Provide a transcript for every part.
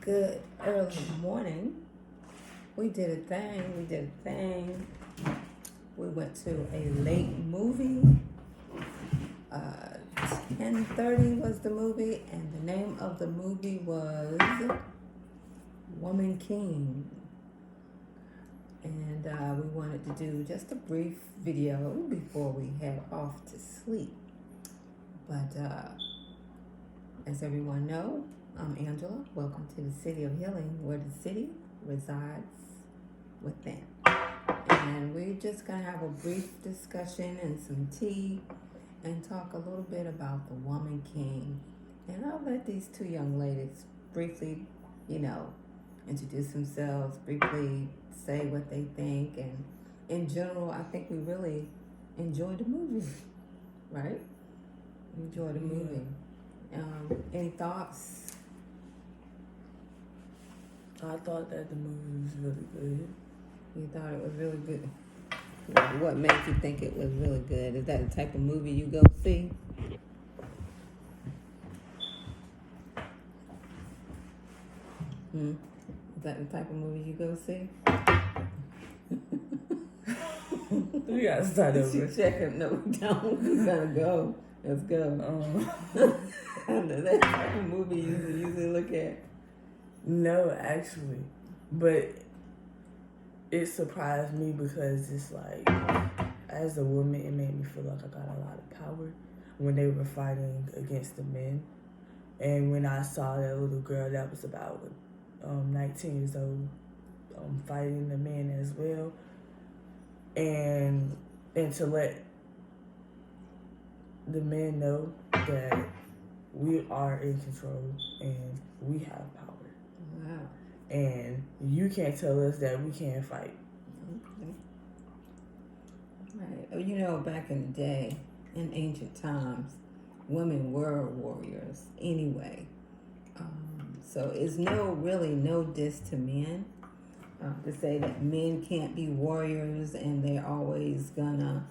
Good early morning. We did a thing. We went to a late movie. 10:30 was the movie, and the name of the movie was Woman King. And we wanted to do just a brief video before we head off to sleep. But as everyone knows, I'm Angela. Welcome to the City of Healing, where the city resides within. And we're just going to have a brief discussion and some tea and talk a little bit about the Woman King. And I'll let these two young ladies briefly, introduce themselves, briefly say what they think. And in general, I think we really enjoyed the movie, right? Enjoyed the movie. Any thoughts? I thought that the movie was really good. You thought it was really good? What made you think it was really good? Is that the type of movie you go see? Is that the type of movie you go see? We gotta start over. She checking. No, we don't. We gotta go. Let's go. That's the type of movie you usually look at. No, actually. But it surprised me because it's like, as a woman, it made me feel like I got a lot of power when they were fighting against the men. And when I saw that little girl that was about 19 years old fighting the men as well, and to let the men know that we are in control and we have power. Wow. And you can't tell us that we can't fight. Okay. Right. Back in the day, in ancient times, women were warriors anyway. So it's really no diss to men to say that men can't be warriors and they're always gonna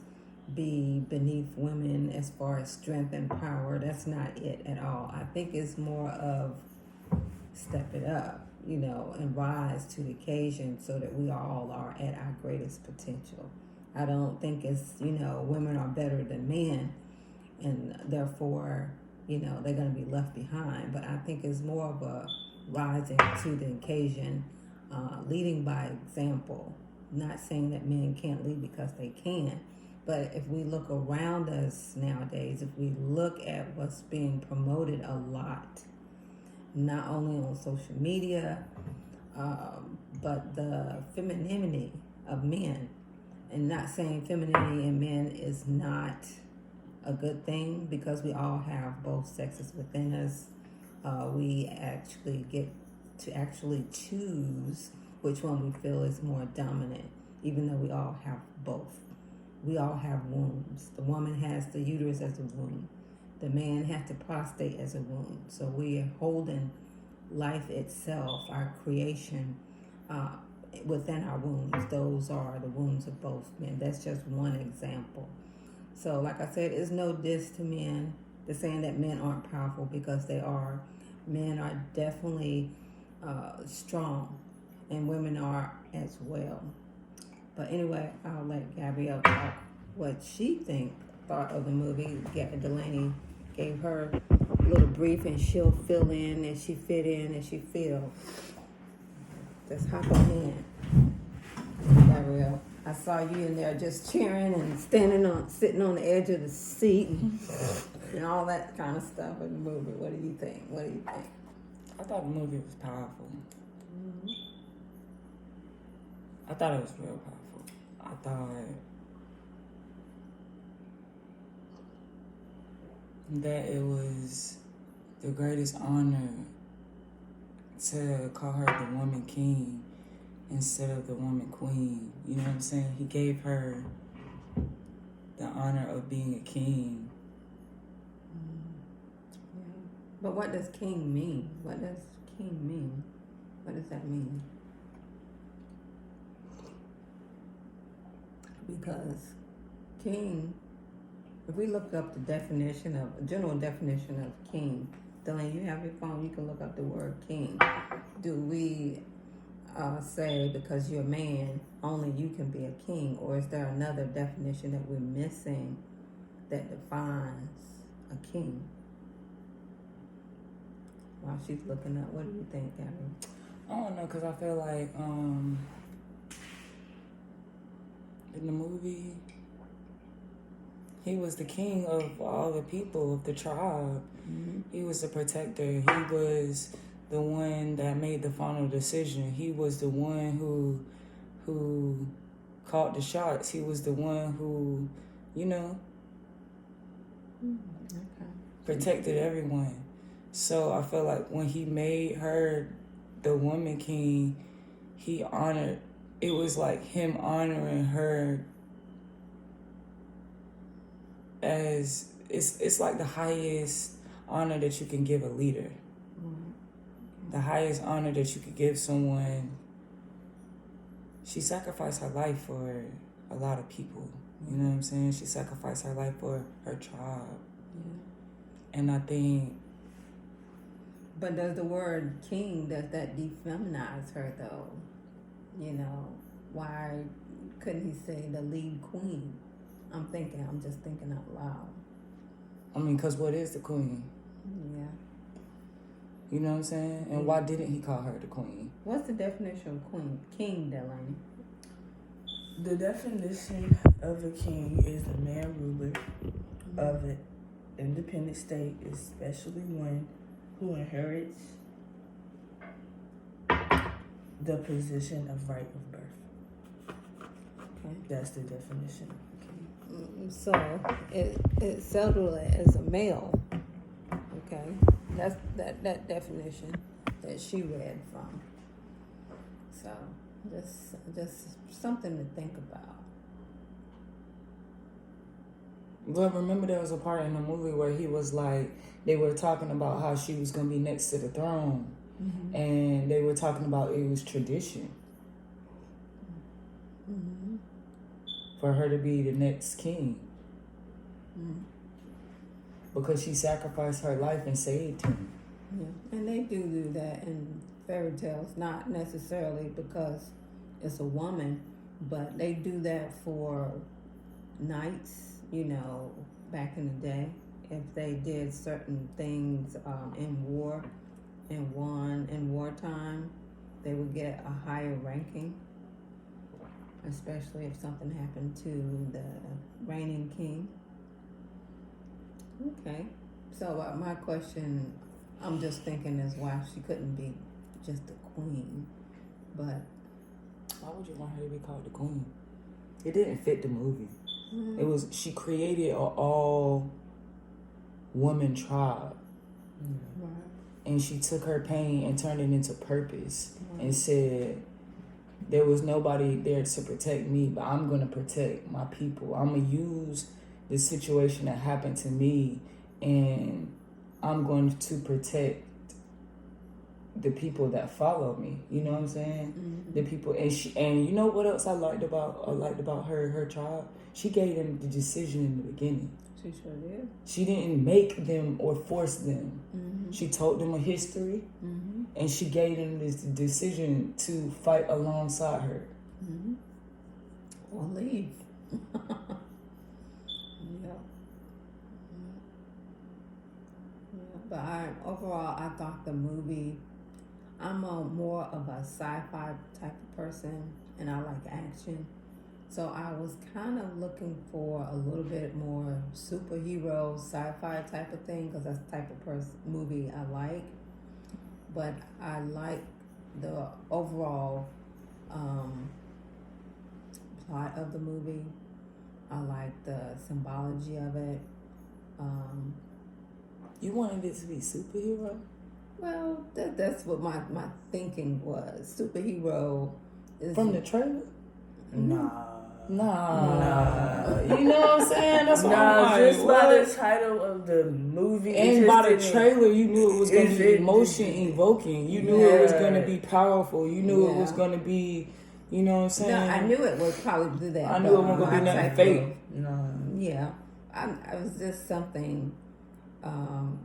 be beneath women as far as strength and power. That's not it at all. I think it's more of step it up, and rise to the occasion so that we all are at our greatest potential. I don't think it's, women are better than men and therefore, they're going to be left behind. But I think it's more of a rising to the occasion, leading by example. Not saying that men can't lead because they can, but if we look around us nowadays, if we look at what's being promoted a lot, not only on social media, but the femininity of men. And not saying femininity in men is not a good thing, because we all have both sexes within us. We actually get to actually choose which one we feel is more dominant, even though we all have both. We all have wombs. The woman has the uterus as a womb. The man has the prostate as a womb. So we are holding life itself, our creation, within our wombs. Those are the wombs of both men. That's just one example. So like I said, it's no diss to men. They're saying that men aren't powerful, because they are. Men are definitely strong, and women are as well. But anyway, I'll let Gabrielle talk what she thought of the movie. Delaney gave her a little brief, and she'll fill in as she fit in as she feels. Just hop on in, Gabrielle. I saw you in there just cheering and sitting on the edge of the seat and all that kind of stuff in the movie. What do you think? I thought the movie was powerful. I thought it was real powerful. I thought that it was the greatest honor to call her the Woman King instead of the Woman Queen. You know what I'm saying? He gave her the honor of being a king. Yeah. But what does king mean? What does king mean? What does that mean? Because king, if we look up the general definition of king, Delaney, you have your phone, you can look up the word king. Do we say because you're a man, only you can be a king? Or is there another definition that we're missing that defines a king? While she's looking up, what do you think, Gabby? I don't know, because I feel like in the movie, he was the king of all the people of the tribe. Mm-hmm. He was the protector. He was the one that made the final decision. He was the one who called the shots. He was the one who, protected everyone. So I feel like when he made her the woman king, he honored, it was like him honoring her as, it's like the highest honor that you can give a leader. The highest honor that you could give someone. She sacrificed her life for a lot of people. You know what I'm saying? She sacrificed her life for her tribe. Yeah. And I think... But does the word king, does that defeminize her though? Why couldn't he say the lead queen? I'm just thinking out loud. I mean, because what is the queen? Yeah. You know what I'm saying? And why didn't he call her the queen? What's the definition of queen? King, Delaney. The definition of a king is a man ruler of an independent state, especially one who inherits the position of right of birth. Okay. That's the definition. So it's settled as a male. Okay, that's that definition that she read from. So just something to think about. But remember, there was a part in the movie where he was like, they were talking about how she was gonna be next to the throne, and they were talking about it was tradition for her to be the next king. Because she sacrificed her life and saved him. Yeah, and they do that in fairy tales, not necessarily because it's a woman, but they do that for knights, back in the day. If they did certain things in war and won in wartime, they would get a higher ranking, especially if something happened to the reigning king. Okay, so my question, I'm just thinking is why she couldn't be just the queen, but... Why would you want her to be called the queen? It didn't fit the movie. It was, she created an all-woman tribe. Right. And she took her pain and turned it into purpose and said, there was nobody there to protect me, but I'm going to protect my people. I'm going to use the situation that happened to me, and I'm going to protect the people that follow me. You know what I'm saying? The people, and you know what else I liked about her tribe? She gave them the decision in the beginning. She sure did. She didn't make them or force them. She told them a history, and she gave them this decision to fight alongside her. Or leave. But overall, I thought the movie, I'm more of a sci-fi type of person, and I like action. So I was kind of looking for a little bit more superhero, sci-fi type of thing, because that's the type of movie I like. But I like the overall plot of the movie. I like the symbology of it. You wanted it to be superhero? Well, that's what my thinking was. Superhero is... From the trailer? Nah. You know what I'm saying? That's what I'm like. Just by the title of the movie. And by the trailer, you knew it was going to be emotion evoking. You knew it was going to be powerful. You knew it was going to be, you know what I'm saying? No, I knew it would probably do that. I knew it wasn't going to be nothing fake. No. Yeah. It was just something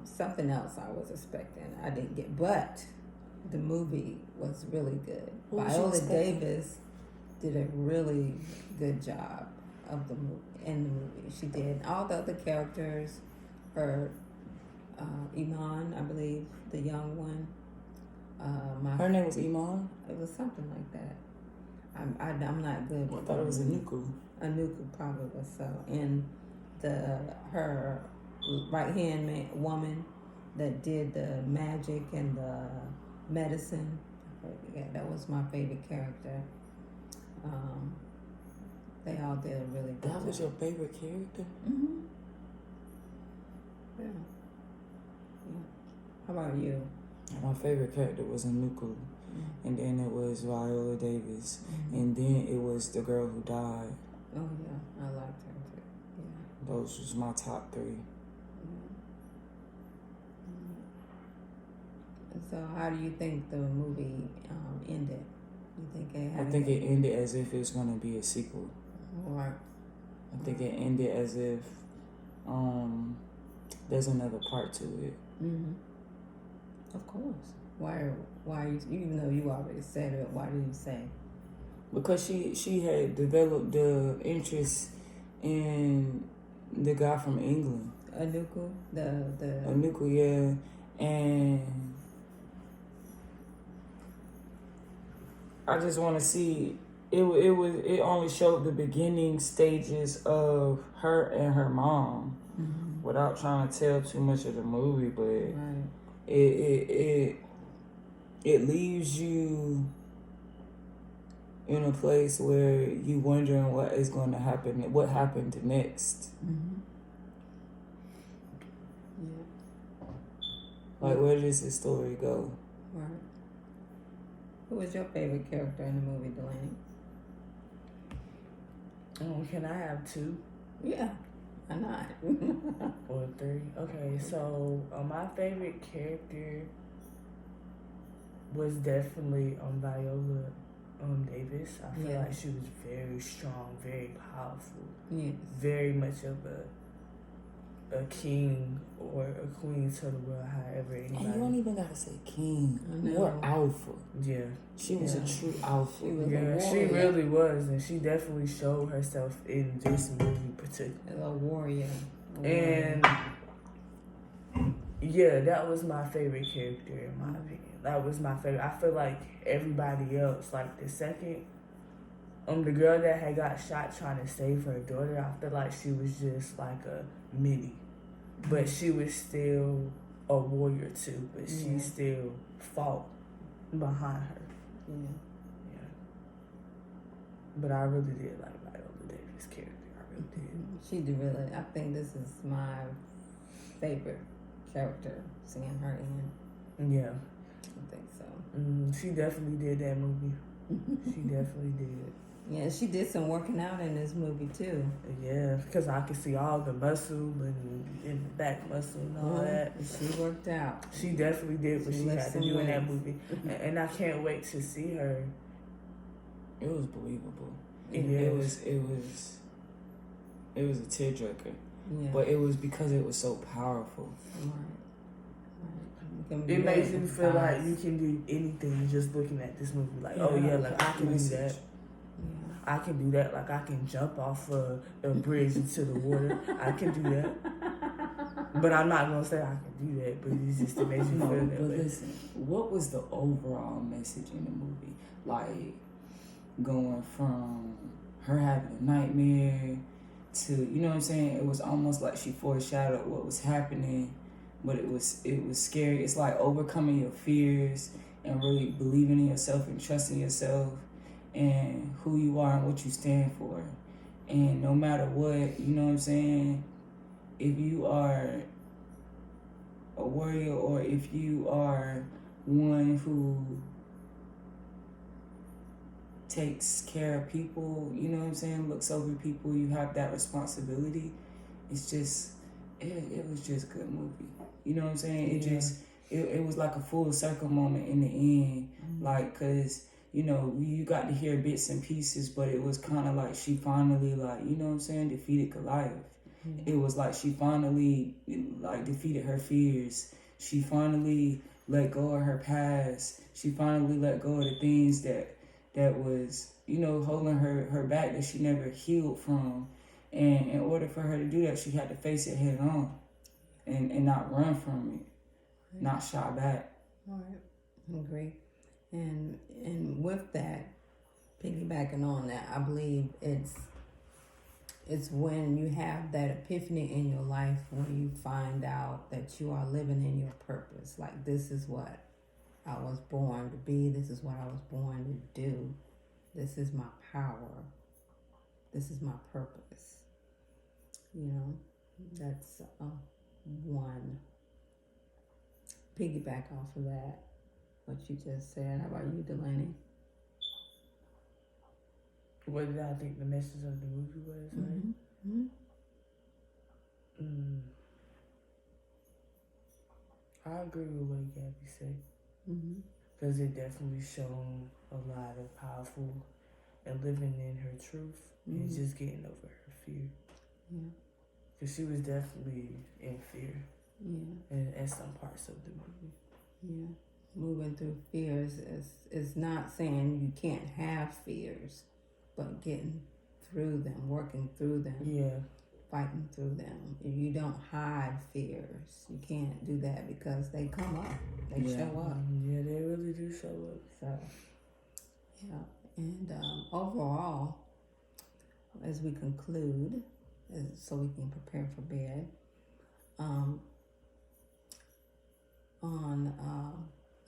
Something else I was expecting, I didn't get, but the movie was really good. What was you Viola expecting? Davis did a really good job of the movie. In the movie, she did all the other characters. Her Iman, I believe, the young one. Her name was Iman? It was something like that. I'm not good I with thought it was Anuku. Anuku probably was so. And her right hand woman that did the magic and the medicine. Yeah, that was my favorite character. They all did a really good That was job. your favorite character? Mm-hmm. Yeah. How about you? My favorite character was Anuku. And then it was Viola Davis. And then it was the girl who died. Oh yeah, I liked her too. Yeah. Those was my top 3. And so, how do you think the movie ended? You think it had? I think it ended as if it was going to be a sequel. Or I think it ended as if there's another part to it. of course. Why you, even though you already said it, why did you say? Because she had developed the interest in the guy from England. Anuku, the Anuku, yeah. And I just want to see it only showed the beginning stages of her and her mom without trying to tell too much of the movie, but right. it leaves you in a place where you wondering what is going to happen, what happened next. Yeah. Like, where does this story go? Right. Who was your favorite character in the movie, Delaney? Can I have 2? Yeah. Why not? Or 3? Okay, so my favorite character was definitely Viola Davis. I feel like she was very strong, very powerful. Yes. Very much of a king or a queen to the world, however anybody. And you don't even gotta say king. I know. More alpha. Yeah. She was a true alpha. She was a Yeah, she warrior. really was, and she definitely showed herself in this movie particularly. A warrior. And yeah, that was my favorite character in my opinion. That was my favorite. I feel like everybody else, like the second, the girl that had got shot trying to save her daughter, I feel like she was just like a mini, but she was still a warrior too. But she still fought behind her. Yeah. But I really did like Viola Davis' character. I really did. She did really. I think this is my favorite character, seeing her in. Yeah. I think so. She definitely did that movie. She definitely did. Yeah, she did some working out in this movie too. Yeah, because I could see all the muscle and the back muscle and all that. She worked out. She definitely did what she lifted had to some do in that weights. movie. And I can't wait to see her. It was believable. Yeah. It was a tearjerker. Yeah. But it was because it was so powerful. It makes you feel like you can do anything just looking at this movie. Like, oh yeah, like I can do that. I can do that. Like I can jump off a bridge into the water. I can do that. But I'm not gonna say I can do that. But it's just to make you feel that But way. listen, what was the overall message in the movie? Like, going from her having a nightmare to, you know what I'm saying? It was almost like she foreshadowed what was happening, but it was scary. It's like overcoming your fears and really believing in yourself and trusting yourself and who you are and what you stand for. And no matter what, you know what I'm saying? If you are a warrior or if you are one who takes care of people, you know what I'm saying, looks over people, you have that responsibility. It's just, it was just a good movie. You know what I'm saying? It was like a full circle moment in the end. Like, cause, you know, you got to hear bits and pieces, but it was kind of like she finally, like, you know what I'm saying, defeated Goliath. It was like she finally like defeated her fears. She finally let go of her past. She finally let go of the things that was, holding her back, that she never healed from. And in order for her to do that, she had to face it head on and not run from it, not shy back. All right, I agree. And with that, piggybacking on that, I believe it's when you have that epiphany in your life, when you find out that you are living in your purpose. Like, this is what I was born to be. This is what I was born to do. This is my power. This is my purpose. That's one. Piggyback off of that, what you just said. How about you, Delaney? What did I think the message of the movie was? Mm-hmm. I agree with what Gabby said. Mm-hmm. Because it definitely shown a lot of powerful and living in her truth and just getting over her fear. Yeah. Because she was definitely in fear. Yeah. At some parts of the movie. Yeah. Moving through fears is not saying you can't have fears, but getting through them, working through them. Yeah. Fighting through them. If you don't hide fears, you can't do that because they come up. They show up. Yeah, they really do show up. So, yeah. And overall, as we conclude, so we can prepare for bed, on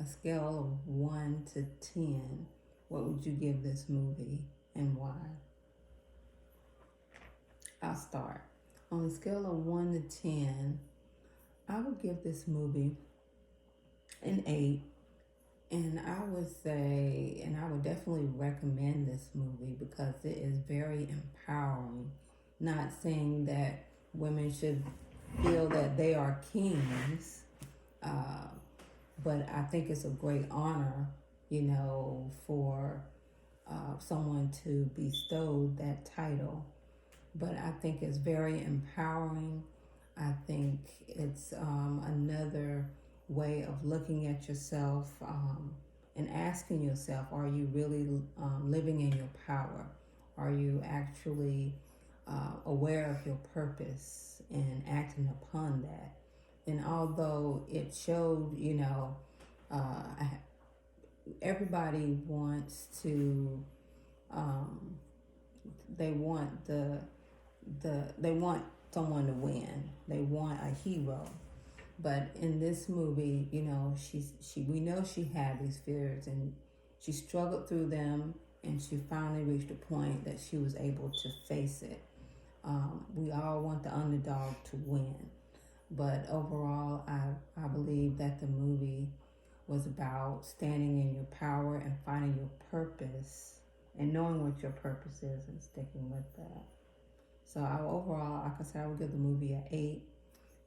a scale of 1 to 10, what would you give this movie and why? I'll start. On a scale of 1 to 10, I would give this movie an 8. And I would say, and I would definitely recommend this movie because it is very empowering. Not saying that women should feel that they are kings, but I think it's a great honor, for someone to bestow that title. But I think it's very empowering. I think it's another way of looking at yourself and asking yourself, are you really living in your power? Are you actually aware of your purpose and acting upon that? And although it showed, everybody wants to, they want they want someone to win. They want a hero. But in this movie, we know she had these fears and she struggled through them, and she finally reached a point that she was able to face it. We all want the underdog to win. But overall, I believe that the movie was about standing in your power and finding your purpose and knowing what your purpose is and sticking with that. So overall, like I said, I would give the movie an 8.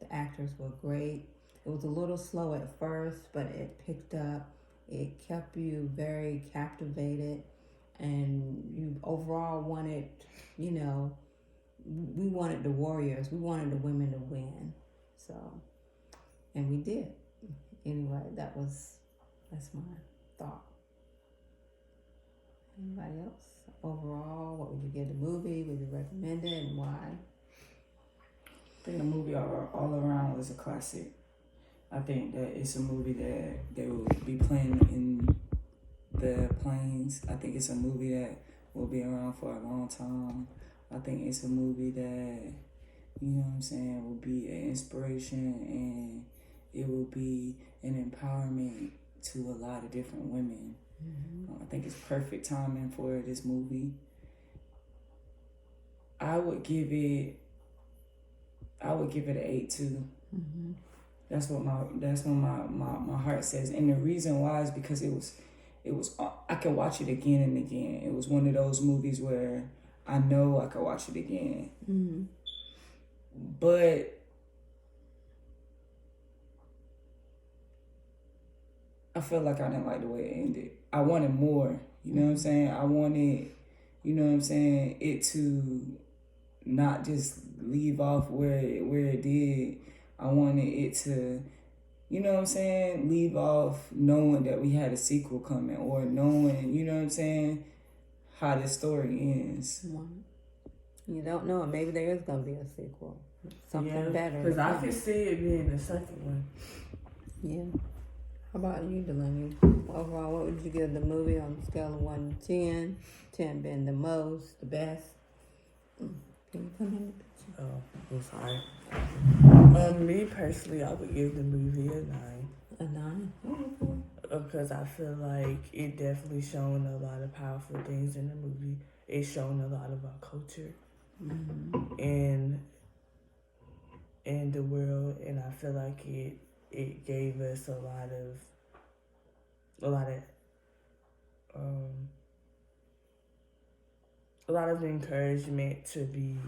The actors were great. It was a little slow at first, but it picked up. It kept you very captivated, and you overall wanted, we wanted the warriors. We wanted the women to win. So, and we did. Anyway, that's my thought. Anybody else? Overall, what would you give the movie? Would you recommend it, and why? I think the movie all around was a classic. I think that it's a movie that they will be playing in the planes. I think it's a movie that will be around for a long time. I think it's a movie that, will be an inspiration, and it will be an empowerment to a lot of different women. I think it's perfect timing for this movie. I would give it an 8 too. That's what my heart says, and the reason why is because it was I could watch it again and again. It was one of those movies where I know I could watch it again. But I felt like I didn't like the way it ended. I wanted more. You know what I'm saying? I wanted, it to not just leave off where it did. I wanted it to, you know what I'm saying, leave off knowing that we had a sequel coming, or knowing, you know what I'm saying, how the story ends. You don't know. Maybe there is going to be a sequel. Something better. Because I can see it being the second one. Yeah. How about you, Delaney? Overall, what would you give the movie on a scale of 1 to 10? 10 being the most, the best. Can you come in the picture? Oh, I'm sorry. Me personally, I would give the movie a 9. A 9? Because I feel like it definitely shown a lot of powerful things in the movie. It's shown a lot of our culture and the world, and I feel like it gave us a lot of encouragement to be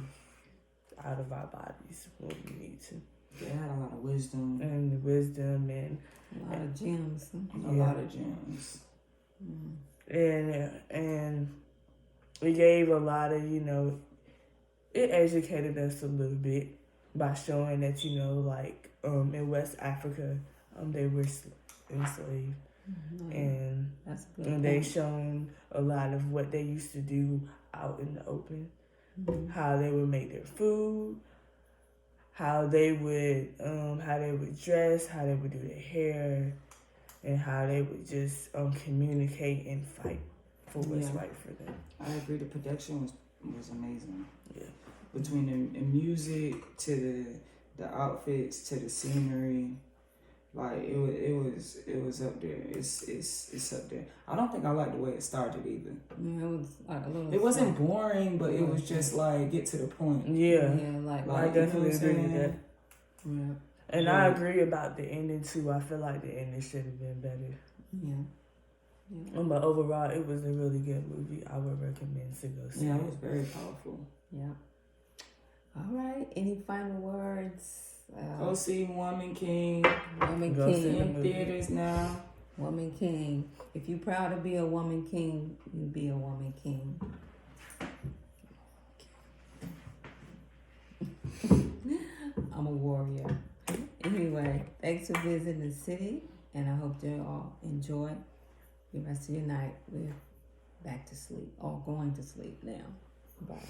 out of our bodies when we need to. It had a lot of wisdom. And wisdom and A lot of gems. A lot of gems. And it gave a lot of, it educated us a little bit by showing that, like in West Africa, they were enslaved. And they shown a lot of what they used to do out in the open, how they would make their food, how they would dress, how they would do their hair, and how they would just communicate and fight for what's right for them. I agree. The production was amazing. Yeah. Between the music to the outfits to the scenery, like it was up there. It's up there. I don't think I liked the way it started either. Yeah, it was like a little. It wasn't boring, but it was just like get to the point. Yeah, like I definitely agree with that. Yeah. And I agree about the ending too. I feel like the ending should have been better. Yeah. But overall, it was a really good movie. I would recommend to go see. Yeah, it was very powerful. Yeah. All right. Any final words? Go see Woman King. Woman Go see King. In theaters now. Woman King. If you're proud to be a woman king, you be a woman king. I'm a warrior. Anyway, thanks for visiting the city, and I hope you all enjoy the rest of your night. We're back to sleep, or going to sleep now. Bye.